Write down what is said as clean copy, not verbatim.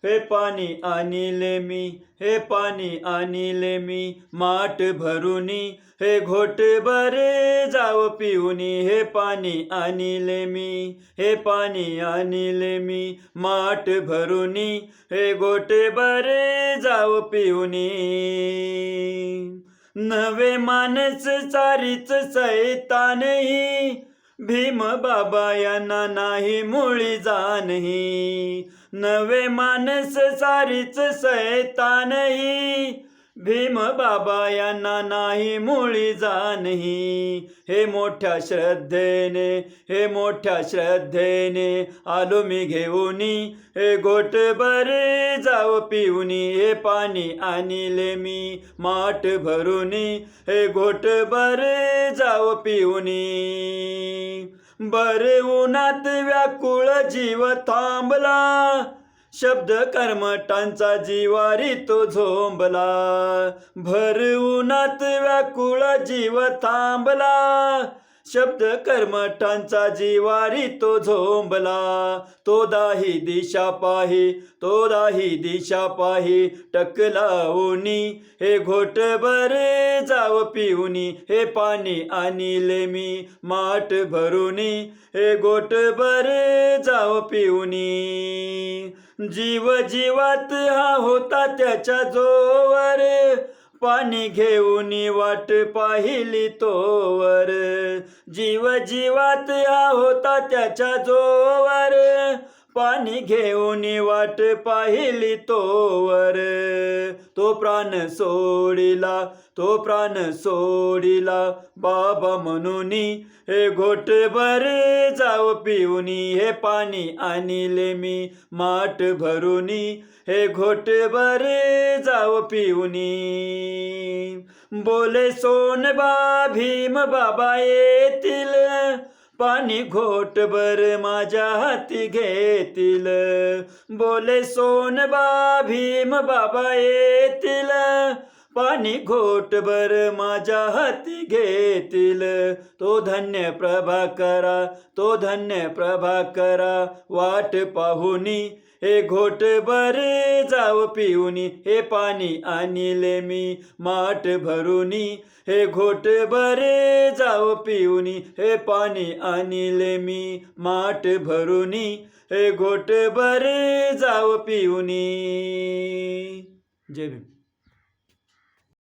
हे पाणी आणिले मी, हे पाणी आणिले मी, माठ भरुनी, हे घोट बरे जाव पिऊनी, हे पाणी आणिले मी, हे पाणी आणिले मी, माठ भरुनी, हे घोट बरे जाव पिऊनी. नवे मानस चारीच सैतानही, भीम बाबा यांना नाही मुळी जाणही. नवे मानस सारीच सैतानही, भीम बाबा यांना नाही मुळी जाणही. हे मोठ्या श्रद्धेने, हे मोठ्या श्रद्धेने आलो मी घेऊनी, हे घोट बरे जाव पिऊनी, हे पाणी आणिले मी, माठ भरुनी, हे घोट बरे जाव पिऊनी. बरे उन्हात व्याकुळ जीव थांबला, शब्द कर्मठांचा जिवारी तो झोंबला. भर उन्हात व्याकुळ जीव थांबला, शब्द कर्मठांचा जिवारी तो झोंबला. तो दाही दिशा पाही, तो दाही दिशा पाही, टकलावूनी, हे घोट बरे जाव पिऊनी, हे पाणी आणिले मी, माठ भरुनी, हे घोट बरे जाव पिऊनी. जीव जीवात हा होता त्याच्या जोवर, पाणी घेऊन वाट पाहिली तोवर. जीव जीवात हा होता त्याच्या जोवर, पाणी घेऊन वाट पाहिली तोवर. तो प्राण सोडिला, तो प्राण सोडिला, बाबा म्हणूनी, हे घोट बरे जाव पिऊनी, हे पाणी आणिले मी, माठ भरुनी, हे घोट बरे जाव पिऊनी. बोले सोनबा भीम बाबा येतील, पाणी घोटभर माझ्या हाती घेतील. बोले सोनबा भीम बाबा येतील, पाणी घोटभर माझ्या हाती घेतील. तो धन्य प्रभाकरा, तो धन्य प्रभाकरा, वाट पाहुनी, हे घोट बरे जाव पिऊनी, हे पाणी आणिले मी, माठ भरुनी, हे घोट बरे जाव पिऊनी, हे पाणी आणिले मी, माठ भरुनी, हे घोट बरे जाव पिऊनी. जय भीम.